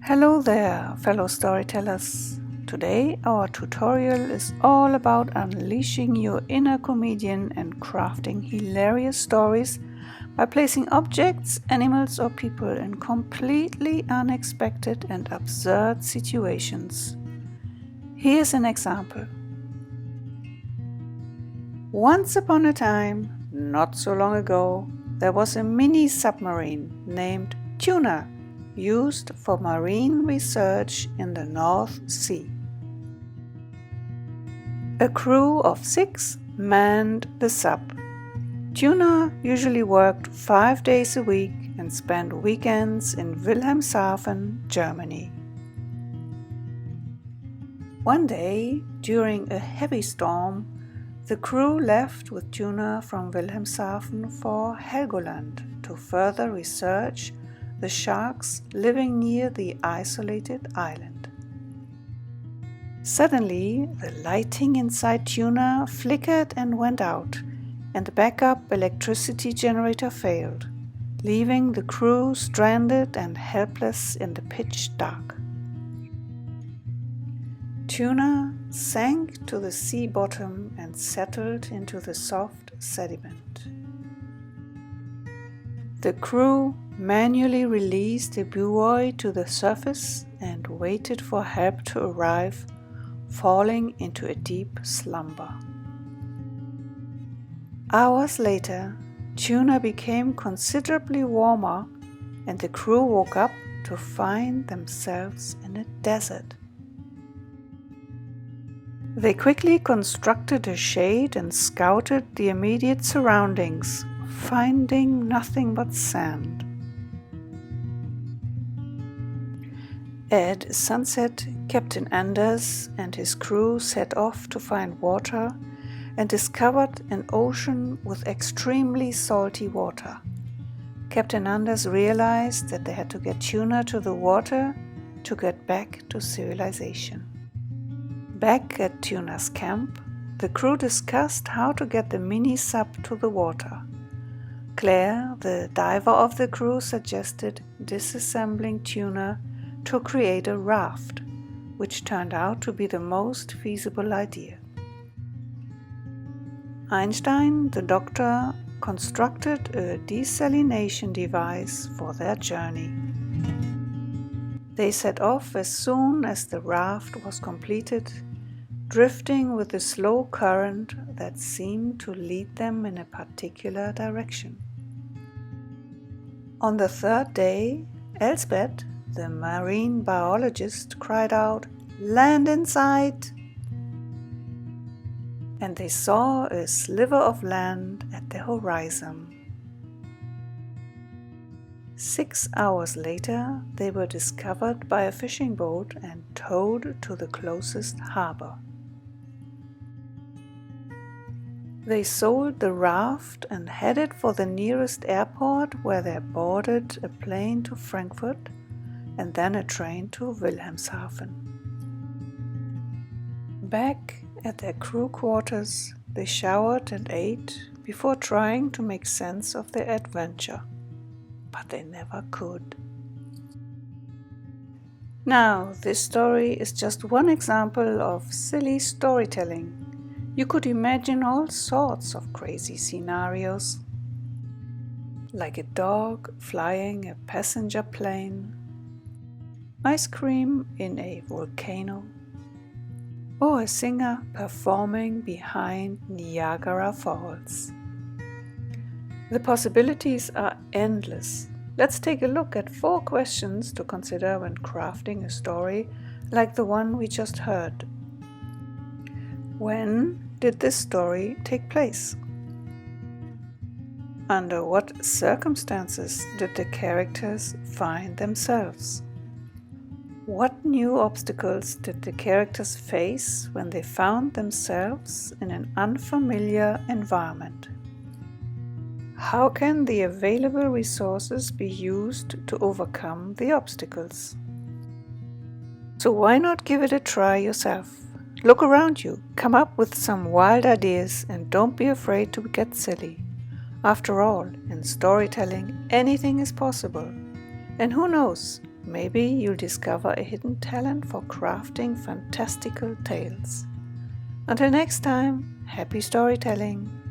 Hello there, fellow storytellers. Today our tutorial is all about unleashing your inner comedian and crafting hilarious stories by placing objects, animals or people in completely unexpected and absurd situations. Here's an example. Once upon a time, not so long ago, there was a mini submarine named Tuna, used for marine research in the North Sea. A crew of 6 manned the sub. Tuna usually worked 5 days a week and spent weekends in Wilhelmshaven, Germany. One day, during a heavy storm, the crew left with Tuna from Wilhelmshaven for Heligoland to further research the sharks living near the isolated island. Suddenly, the lighting inside Tuna flickered and went out, and the backup electricity generator failed, leaving the crew stranded and helpless in the pitch dark. Tuna sank to the sea bottom and settled into the soft sediment. The crew manually released the buoy to the surface and waited for help to arrive, falling into a deep slumber. Hours later, Tuna became considerably warmer and the crew woke up to find themselves in a desert. They quickly constructed a shade and scouted the immediate surroundings, finding nothing but sand. At sunset, Captain Anders and his crew set off to find water and discovered an ocean with extremely salty water. Captain Anders realized that they had to get Tuna to the water to get back to civilization. Back at Tuna's camp, the crew discussed how to get the mini-sub to the water. Claire, the diver of the crew, suggested disassembling Tuna to create a raft, which turned out to be the most feasible idea. Einstein, the doctor, constructed a desalination device for their journey. They set off as soon as the raft was completed, drifting with a slow current that seemed to lead them in a particular direction. On the 3rd day, Elsbeth, the marine biologist, cried out, "Land in sight!" And they saw a sliver of land at the horizon. 6 hours later, they were discovered by a fishing boat and towed to the closest harbor. They sold the raft and headed for the nearest airport, where they boarded a plane to Frankfurt and then a train to Wilhelmshaven. Back at their crew quarters, they showered and ate before trying to make sense of their adventure, but they never could. Now, this story is just one example of silly storytelling. You could imagine all sorts of crazy scenarios, like a dog flying a passenger plane, ice cream in a volcano, or a singer performing behind Niagara Falls. The possibilities are endless. Let's take a look at 4 questions to consider when crafting a story like the one we just heard. When did this story take place? Under what circumstances did the characters find themselves? What new obstacles did the characters face when they found themselves in an unfamiliar environment? How can the available resources be used to overcome the obstacles? So why not give it a try yourself? Look around you, come up with some wild ideas, and don't be afraid to get silly. After all, in storytelling, anything is possible. And who knows, Maybe you'll discover a hidden talent for crafting fantastical tales. Until next time, happy storytelling!